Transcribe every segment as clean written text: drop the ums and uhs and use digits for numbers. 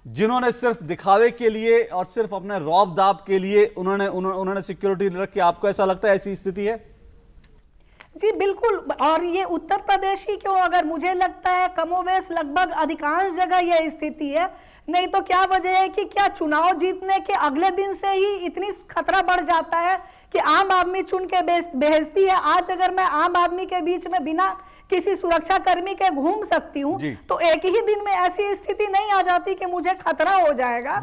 जिन्होंने सिर्फ दिखावे के लिए और सिर्फ अपने रौब दाब के लिए उन्होंने सिक्योरिटी रखी, आपको ऐसा लगता है ऐसी स्थिति है? जी बिल्कुल। और ये उत्तर प्रदेश ही क्यों, अगर मुझे लगता है कमोबेश लगभग अधिकांश जगह यह स्थिति है। नहीं तो क्या वजह है कि क्या चुनाव जीतने के अगले दिन से ही इतनी खतरा बढ़ जाता है कि आम आदमी चुन के भेजती है। आज अगर मैं आम आदमी के बीच में बिना किसी सुरक्षा कर्मी के घूम सकती हूँ तो एक ही दिन में ऐसी स्थिति नहीं आ जाती कि मुझे खतरा हो जाएगा।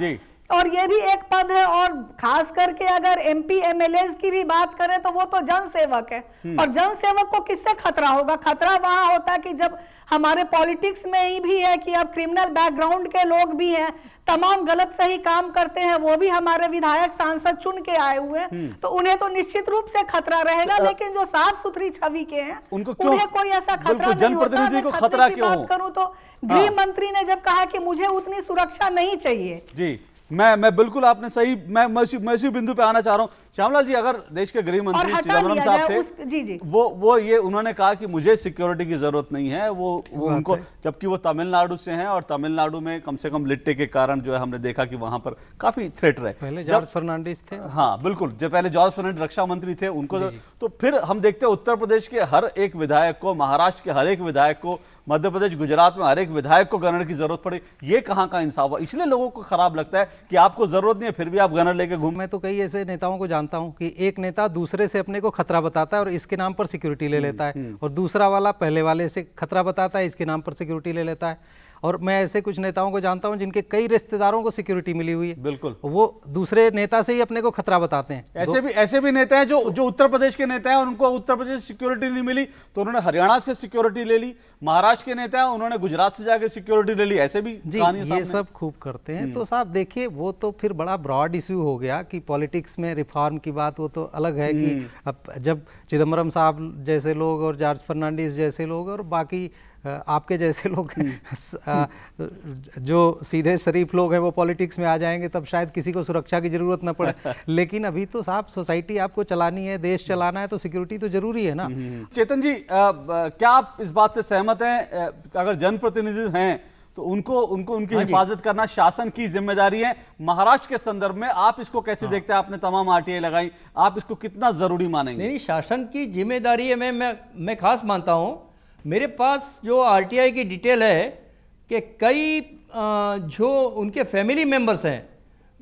और ये भी एक पद है, और खास करके अगर एमपी एमएलए की भी बात करें तो वो तो जनसेवक है, और जनसेवक को किससे खतरा होगा? खतरा वहां होता है कि जब हमारे पॉलिटिक्स में ही भी है कि अब क्रिमिनल बैकग्राउंड के लोग भी हैं, तमाम गलत सही काम करते हैं, वो भी हमारे विधायक सांसद चुन के आए हुए हैं, तो उन्हें तो निश्चित रूप से खतरा रहेगा। लेकिन जो साफ सुथरी छवि के हैं उन्हें कोई ऐसा खतरा नहीं होता। को खतरा की बात करूं तो गृह मंत्री ने जब कहा कि मुझे उतनी सुरक्षा नहीं चाहिए, जी मैं बिल्कुल, आपने सही, मैं इसी बिंदु पे आना चाह रहा हूं। श्यामलाल जी, अगर देश के गृह मंत्री चिदम्बरम साहब थे, जी वो ये उन्होंने कहा कि मुझे सिक्योरिटी की जरूरत नहीं है, वो उनको, जबकि वो तमिलनाडु से हैं और तमिलनाडु में कम से कम लिट्टे के कारण जो है हमने देखा कि वहां पर काफी थ्रेट रहे। पहले जॉर्ज फर्नांडिस थे। हाँ बिल्कुल, जब पहले जॉर्ज फर्नांडिस रक्षा मंत्री थे उनको, तो फिर हम देखते हैं उत्तर प्रदेश के हर एक विधायक को, महाराष्ट्र के हर एक विधायक को, मध्य प्रदेश गुजरात में हर एक विधायक को गनर की जरूरत पड़ी। ये कहां का इंसाफ है? इसलिए लोगों को खराब लगता है कि आपको जरूरत नहीं है फिर भी आप गनर लेके घूम। मैं तो कई ऐसे नेताओं को जानता हूं कि एक नेता दूसरे से अपने को खतरा बताता है और इसके नाम पर सिक्योरिटी ले लेता है, और दूसरा वाला पहले वाले से खतरा बताता है, इसके नाम पर सिक्योरिटी ले लेता है। और मैं ऐसे कुछ नेताओं को जानता हूं जिनके कई रिश्तेदारों को सिक्योरिटी मिली हुई है, बिल्कुल, वो दूसरे नेता से ही अपने को खतरा बताते हैं। ऐसे भी नेता हैं जो उत्तर प्रदेश के नेता हैं, उनको उत्तर प्रदेश सिक्योरिटी नहीं मिली तो उन्होंने हरियाणा से सिक्योरिटी ले ली। महाराष्ट्र के नेता हैं, उन्होंने गुजरात से जाकर सिक्योरिटी ले ली। ऐसे भी जी ये सब खूब करते हैं। तो साहब देखिए, वो तो फिर बड़ा ब्रॉड इश्यू हो गया कि पॉलिटिक्स में रिफॉर्म की बात, वो तो अलग है कि अब जब चिदम्बरम साहब जैसे लोग और जॉर्ज फर्नांडिस जैसे लोग और बाकी आपके जैसे लोग जो सीधे शरीफ लोग हैं वो पॉलिटिक्स में आ जाएंगे, तब शायद किसी को सुरक्षा की जरूरत न पड़े। लेकिन अभी तो साहब सोसाइटी आपको चलानी है, देश चलाना है, तो सिक्योरिटी तो जरूरी है ना। चेतन जी, क्या आप इस बात से सहमत हैं, अगर जनप्रतिनिधि हैं तो उनकी हिफाजत करना शासन की जिम्मेदारी है? महाराष्ट्र के संदर्भ में आप इसको कैसे देखते हैं? आपने तमाम आरटीआई लगाई, आप इसको कितना जरूरी मानेंगे? नहीं, शासन की जिम्मेदारी है, मैं खास मानता हूं। मेरे पास जो आरटीआई की डिटेल है कि कई जो उनके फैमिली मेंबर्स हैं,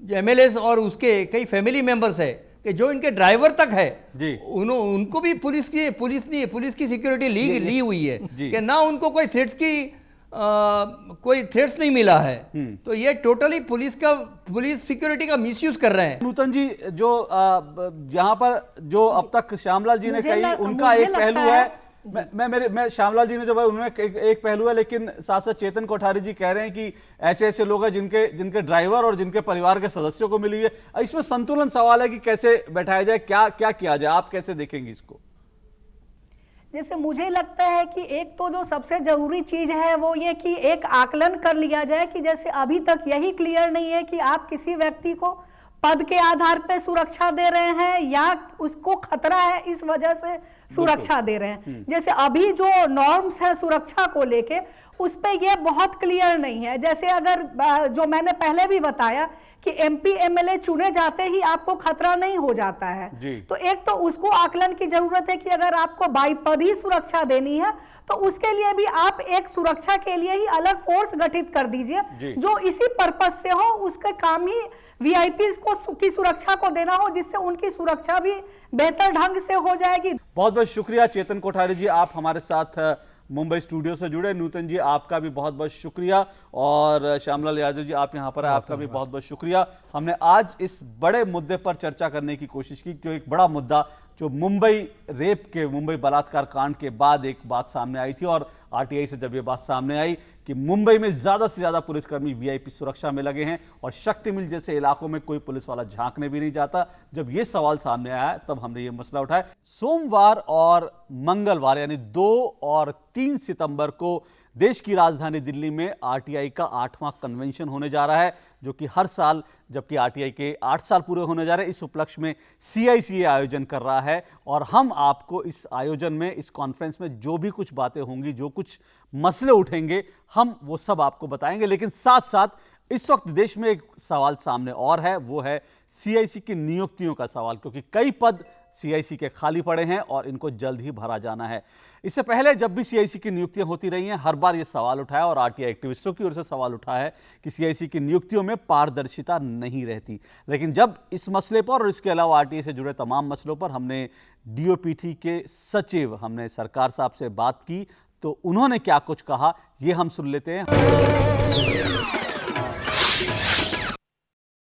जो एमएलएस और उसके कई फैमिली मेंबर्स हैं, कि जो इनके ड्राइवर तक है उनको भी पुलिस की सिक्योरिटी ली हुई है कि ना उनको कोई थ्रेट्स नहीं मिला है। तो ये टोटली पुलिस सिक्योरिटी का मिसयूज कर रहे हैं। नूतन जी, जो यहाँ पर जो अब तक श्यामलाल जी ने कही, उनका एक पहलू है, मैं श्यामलाल जी ने जो उन्होंने एक पहलू है, लेकिन साथ साथ चेतन कोठारी जी कह रहे हैं कि ऐसे ऐसे लोग हैं जिनके ड्राइवर और जिनके परिवार के सदस्यों को मिली हुई है। इसमें संतुलन सवाल है कि कैसे बैठाया जाए, क्या किया जाए, आप कैसे देखेंगे इसको? जैसे मुझे लगता है कि एक तो जो सबसे जरूरी चीज है वो ये कि एक आकलन कर लिया जाए कि जैसे अभी तक यही क्लियर नहीं है कि आप किसी व्यक्ति को पद के आधार पे सुरक्षा दे रहे हैं या उसको खतरा है इस वजह से सुरक्षा दे रहे हैं। जैसे अभी जो नॉर्म्स है सुरक्षा को लेके, उस पे ये बहुत क्लियर नहीं है। जैसे अगर जो मैंने पहले भी बताया कि एमपी एमएलए चुने जाते ही आपको खतरा नहीं हो जाता है, तो एक तो उसको आकलन की जरूरत है कि अगर आपको बाई पद ही सुरक्षा देनी है तो उसके लिए भी आप एक सुरक्षा के लिए ही अलग फोर्स गठित कर दीजिए जो इसी पर्पस से हो। उसका काम ही वीआईपीज को की सुरक्षा को देना हो, जिससे उनकी सुरक्षा भी बेहतर ढंग से हो जाएगी। बहुत बहुत शुक्रिया चेतन कोठारी जी, आप हमारे साथ मुंबई स्टूडियो से जुड़े। नूतन जी, आपका भी बहुत बहुत शुक्रिया, और श्यामलाल यादव जी, आप यहां पर, आपका भी बहुत बहुत शुक्रिया। हमने आज इस बड़े मुद्दे पर चर्चा करने की कोशिश की, जो एक बड़ा मुद्दा, जो मुंबई बलात्कार कांड के बाद एक बात सामने आई थी, और आरटीआई से जब ये बात सामने आई कि मुंबई में ज्यादा से ज्यादा पुलिसकर्मी वीआईपी सुरक्षा में लगे हैं और शक्ति मिल जैसे इलाकों में कोई पुलिस वाला झांकने भी नहीं जाता, जब ये सवाल सामने आया तब हमने ये मसला उठाया। सोमवार और मंगलवार यानी 2 और 3 सितंबर को देश की राजधानी दिल्ली में आरटीआई का 8वां कन्वेंशन होने जा रहा है, जो कि हर साल, जबकि आरटीआई के 8 साल पूरे होने जा रहे हैं, इस उपलक्ष्य में सीआईसीए आयोजन कर रहा है। और हम आपको इस आयोजन में, इस कॉन्फ्रेंस में जो भी कुछ बातें होंगी, जो कुछ मसले उठेंगे, हम वो सब आपको बताएंगे। लेकिन साथ साथ इस वक्त देश में एक सवाल सामने और है, वो है सीआईसी की नियुक्तियों का सवाल, क्योंकि कई पद सीआईसी के खाली पड़े हैं और इनको जल्द ही भरा जाना है। इससे पहले जब भी सीआईसी की नियुक्तियां होती रही हैं, हर बार ये सवाल उठाया और आरटीआई एक्टिविस्टों की ओर से सवाल उठा है कि सीआईसी की नियुक्तियों में पारदर्शिता नहीं रहती। लेकिन जब इस मसले पर और इसके अलावा आरटीआई से जुड़े तमाम मसलों पर हमने डीओपीटी के सचिव, हमने सरकार साहब से बात की, तो उन्होंने क्या कुछ कहा ये हम सुन लेते हैं।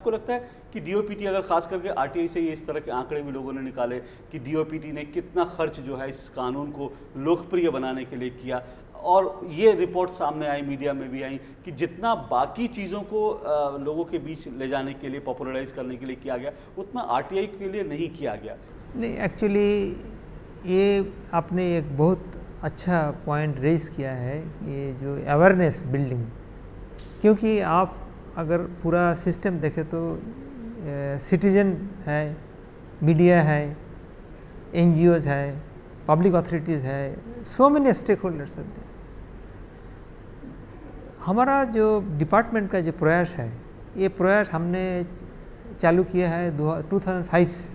आपको लगता है कि डीओपीटी, अगर खास करके आरटीआई से ये इस तरह के आंकड़े भी लोगों ने निकाले कि डीओपीटी ने कितना खर्च जो है इस कानून को लोकप्रिय बनाने के लिए किया, और ये रिपोर्ट सामने आई, मीडिया में भी आई, कि जितना बाकी चीज़ों को लोगों के बीच ले जाने के लिए, पॉपुलराइज करने के लिए किया गया, उतना आरटीआई के लिए नहीं किया गया। नहीं, एक्चुअली ये आपने एक बहुत अच्छा पॉइंट रेज किया है, ये जो अवेयरनेस बिल्डिंग। क्योंकि आप अगर पूरा सिस्टम देखें तो सिटीजन है, मीडिया है, एनजीओज है, पब्लिक अथॉरिटीज़ है, सो मेनी स्टेक होल्डर्स हैं। हमारा जो डिपार्टमेंट का जो प्रयास है, ये प्रयास हमने चालू किया है 2005 से,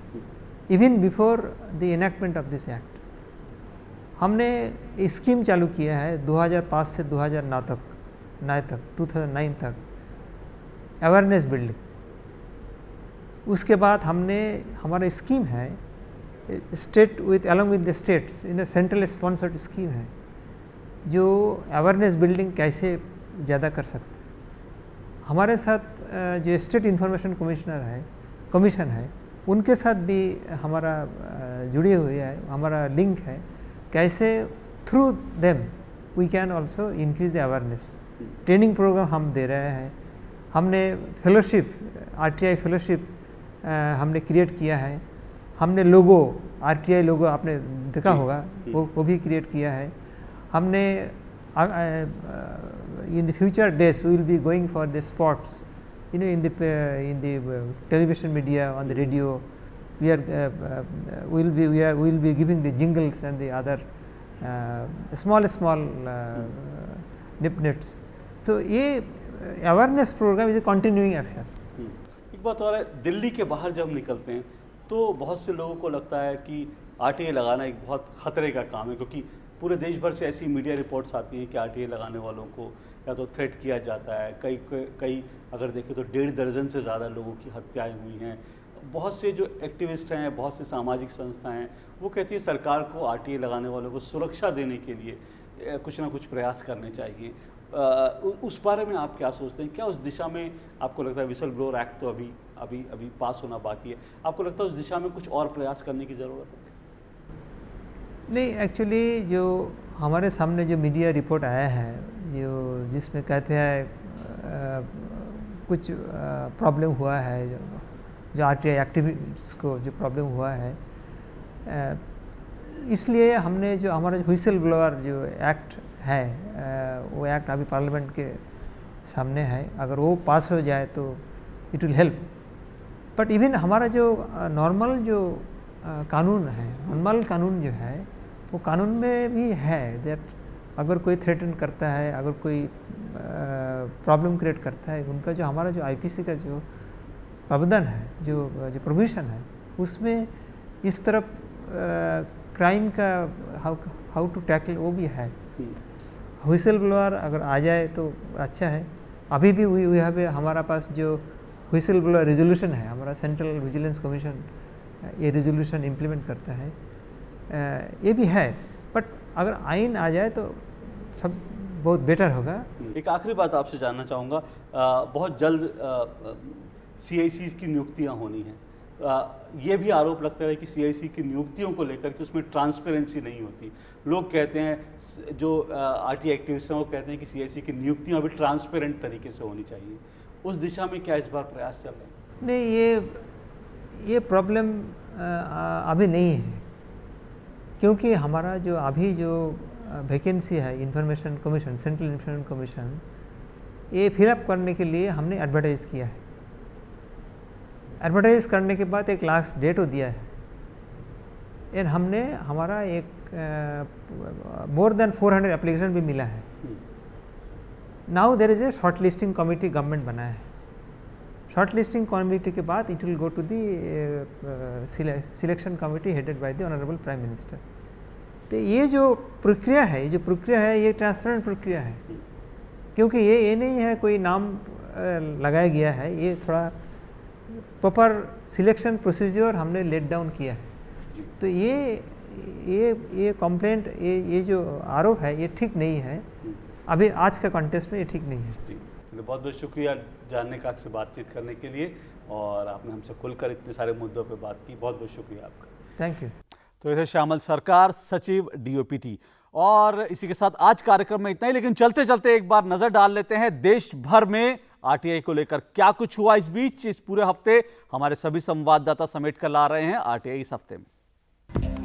even before the enactment of this act. हमने स्कीम चालू किया है 2005 से 2009 तक, 2009 तक अवेयरनेस बिल्डिंग। उसके बाद हमने, हमारा स्कीम है state with along with the states in central sponsored scheme है, जो अवेयरनेस बिल्डिंग कैसे ज़्यादा कर सकते हैं। हमारे साथ जो स्टेट इंफॉर्मेशन कमीशन है उनके साथ भी हमारा जुड़े हुए है, हमारा लिंक है, कैसे through them we can also increase the awareness. Training program हम दे रहे हैं, हमने फेलोशिप, आरटीआई फेलोशिप हमने क्रिएट किया है, हमने लोगो, आरटीआई लोगो आपने देखा होगा, वो भी क्रिएट किया है। हमने in the future days we will be going for the spots, in the television media, on the radio, we will be giving the jingles and the other small nip-nits. So ये awareness program is a continuing affair. एक बात और है, दिल्ली के बाहर जब हम निकलते हैं तो बहुत से लोगों को लगता है कि आरटीआई लगाना एक बहुत खतरे का काम है, क्योंकि पूरे देश भर से ऐसी मीडिया रिपोर्ट्स आती हैं कि आरटीआई लगाने वालों को या तो थ्रेट किया जाता है, कई अगर देखें तो 1.5 दर्जन से ज़्यादा लोगों की हत्याएं हुई हैं। बहुत से जो एक्टिविस्ट हैं, बहुत से सामाजिक संस्थाएं हैं, वो कहती है सरकार को आरटीआई लगाने वालों को सुरक्षा देने के लिए कुछ ना कुछ प्रयास करने चाहिए। उस बारे में आप क्या सोचते हैं? क्या उस दिशा में आपको लगता है, विसल ब्लोअर एक्ट तो अभी पास होना बाकी है, आपको लगता है उस दिशा में कुछ और प्रयास करने की ज़रूरत है? नहीं, एक्चुअली जो हमारे सामने जो मीडिया रिपोर्ट आया है, जिसमें कहते हैं कुछ प्रॉब्लम हुआ है, जो आरटीआई एक्टिविस्ट को जो प्रॉब्लम हुआ है, इसलिए हमने जो हमारा जो व्हिसल ब्लोअर जो एक्ट है, वो एक्ट अभी पार्लियामेंट के सामने है। अगर वो पास हो जाए तो it will help. But even हमारा जो नॉर्मल जो कानून है, नॉर्मल कानून जो है, वो कानून में भी है दैट अगर कोई थ्रेटन करता है, अगर कोई प्रॉब्लम क्रिएट करता है, उनका जो हमारा जो आईपीसी का जो प्रावधान है, जो प्रोविजन है, उसमें इस तरफ क्राइम का हाउ टू टैकल वो भी है। व्हिसल ब्लोअर अगर आ जाए तो अच्छा है। अभी भी हमारा पास जो व्हिसल ब्लोअर रेजोल्यूशन है, हमारा सेंट्रल विजिलेंस कमीशन ये रेजोल्यूशन इम्प्लीमेंट करता है, ये भी है। बट अगर आइन आ जाए तो सब बहुत बेटर होगा। एक आखिरी बात आपसे जानना चाहूँगा, बहुत जल्द सीआईसी की नियुक्तियाँ होनी हैं। ये भी आरोप लगता है कि सीआईसी की नियुक्तियों को लेकर कि उसमें ट्रांसपेरेंसी नहीं होती। लोग कहते हैं, जो आरटीआई एक्टिविस्ट हैं, वो कहते हैं कि सीआईसी की नियुक्तियाँ अभी ट्रांसपेरेंट तरीके से होनी चाहिए। उस दिशा में क्या इस बार प्रयास चल रहे हैं? नहीं, ये प्रॉब्लम अभी नहीं है, क्योंकि हमारा जो अभी जो वैकेंसी है information commission, central information commission, ये फिलअप करने के लिए हमने एडवर्टाइज़ किया है। एडवर्टाइज करने के बाद एक लास्ट डेट हो दिया है, एंड हमने हमारा एक मोर देन 400 एप्लीकेशन भी मिला है। Now there is a short listing committee government बनाया है। शॉर्ट लिस्टिंग कमिटी के बाद it will go to the selection committee headed by the honourable prime minister. तो ये जो प्रक्रिया है ये ट्रांसपेरेंट प्रक्रिया है, क्योंकि ये नहीं है कोई नाम लगाया गया है, ये थोड़ा प्रॉपर सिलेक्शन प्रोसीजर हमने लेट डाउन किया है। तो ये कंप्लेंट, ये जो आरोप है ये ठीक नहीं है, अभी आज का कॉन्टेस्ट में ये ठीक नहीं है। चलिए, बहुत बहुत शुक्रिया जानने का, आपसे बातचीत करने के लिए, और आपने हमसे खुलकर इतने सारे मुद्दों पर बात की, बहुत बहुत शुक्रिया आपका। Thank you. तो ये थे श्यामल सरकार, सचिव DOPT। और इसी के साथ आज कार्यक्रम में इतना ही, लेकिन चलते चलते एक बार नजर डाल लेते हैं देश भर में RTI को लेकर क्या कुछ हुआ इस बीच। इस पूरे हफ्ते हमारे सभी संवाददाता समेट कर ला रहे हैं RTI इस हफ्ते में।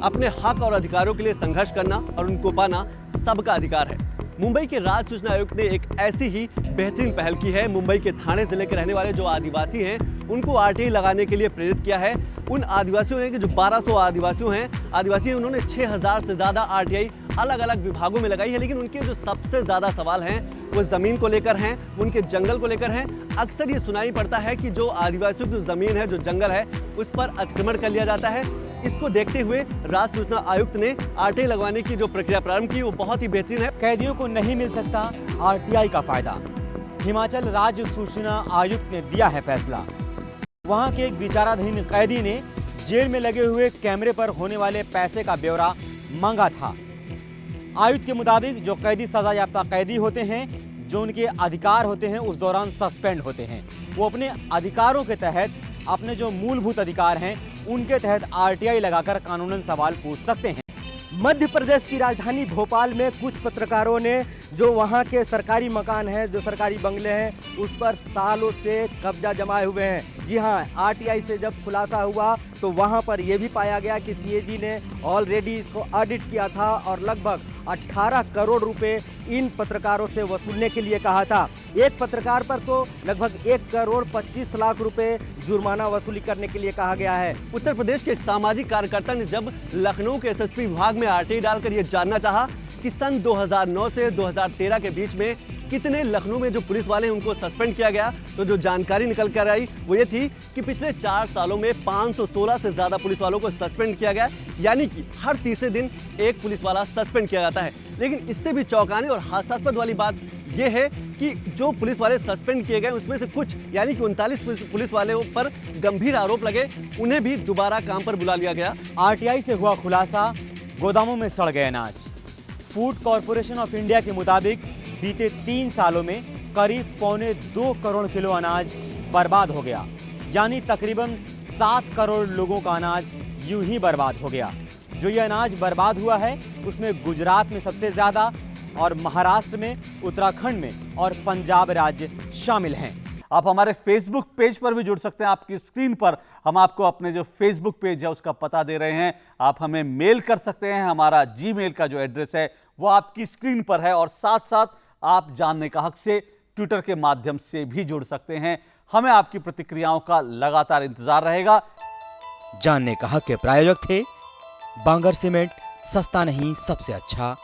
अपने हक और अधिकारों के लिए संघर्ष करना और उनको पाना सबका अधिकार है। मुंबई के राज्य सूचना आयुक्त ने एक ऐसी ही बेहतरीन पहल की है। मुंबई के थाने जिले के रहने वाले जो आदिवासी हैं उनको RTI लगाने के लिए प्रेरित किया है। उन आदिवासियों ने, कि जो 1200 आदिवासी हैं, उन्होंने 6000 से ज़्यादा RTI अलग अलग विभागों में लगाई है। लेकिन उनके जो सबसे ज़्यादा सवाल हैं वो ज़मीन को लेकर हैं, उनके जंगल को लेकर हैं। अक्सर ये सुनाई पड़ता है कि जो आदिवासियों की जो ज़मीन है, जो जंगल है, उस पर अतिक्रमण कर लिया जाता है। इसको देखते हुए राज्य सूचना आयुक्त ने RTI लगवाने की जो प्रक्रिया प्रारंभ की वो बहुत ही बेहतरीन है। कैदियों को नहीं मिल सकता RTI का फायदा, हिमाचल राज्य सूचना आयुक्त ने दिया है फैसला। वहां के एक विचाराधीन कैदी ने जेल में लगे हुए कैमरे पर होने वाले पैसे का ब्यौरा मांगा था। आयुक्त के मुताबिक जो कैदी सजा याफ्ता कैदी होते हैं, जो उनके अधिकार होते हैं उस दौरान सस्पेंड होते हैं, वो अपने अधिकारों के तहत, अपने जो मूलभूत अधिकार हैं उनके तहत RTI लगाकर कानूनन सवाल पूछ सकते हैं। मध्य प्रदेश की राजधानी भोपाल में कुछ पत्रकारों ने जो वहाँ के सरकारी मकान हैं, जो सरकारी बंगले हैं, उस पर सालों से कब्जा जमाए हुए हैं। जी हाँ, RTI से जब खुलासा हुआ तो वहाँ पर यह भी पाया गया कि CAG ने ऑलरेडी इसको ऑडिट किया था और लगभग 18 करोड़ रुपए इन पत्रकारों से वसूलने के लिए कहा था। एक पत्रकार पर तो लगभग 1 करोड़ 25 लाख रुपए जुर्माना वसूली करने के लिए कहा गया है। उत्तर प्रदेश के एक सामाजिक कार्यकर्ता ने जब लखनऊ के SSP विभाग में RTI डालकर ये जानना चाहा कि सन 2009 से 2013 के बीच में कितने लखनऊ में जो पुलिस वाले हैं उनको सस्पेंड किया गया, तो जो जानकारी निकल कर आई वो ये थी कि पिछले 4 सालों में 516 से ज़्यादा पुलिस वालों को सस्पेंड किया गया, यानी कि हर तीसरे दिन एक पुलिस वाला सस्पेंड किया जाता है। लेकिन इससे भी चौंकाने और हास्यास्पद वाली बात यह है कि जो पुलिस वाले सस्पेंड किए गए उसमें से कुछ, यानी कि 39 पुलिस वालों पर गंभीर आरोप लगे, उन्हें भी दोबारा काम पर बुला लिया गया। RTI से हुआ खुलासा, गोदामों में सड़ गए अनाज। फूड कॉरपोरेशन ऑफ इंडिया के मुताबिक बीते 3 सालों में करीब 1.25 करोड़ किलो अनाज बर्बाद हो गया, यानी तकरीबन 7 करोड़ लोगों का अनाज यूं ही बर्बाद हो गया। जो ये अनाज बर्बाद हुआ है उसमें गुजरात में सबसे ज़्यादा और महाराष्ट्र में, उत्तराखंड में और पंजाब राज्य शामिल हैं। आप हमारे फेसबुक पेज पर भी जुड़ सकते हैं। आपकी स्क्रीन पर हम आपको अपने जो फेसबुक पेज है उसका पता दे रहे हैं। आप हमें मेल कर सकते हैं, हमारा जीमेल का जो एड्रेस है वो आपकी स्क्रीन पर है, और साथ साथ आप जानने का हक से ट्विटर के माध्यम से भी जुड़ सकते हैं। हमें आपकी प्रतिक्रियाओं का लगातार इंतजार रहेगा। जानने का हक के प्रायोजक थे बांगर सीमेंट, सस्ता नहीं सबसे अच्छा।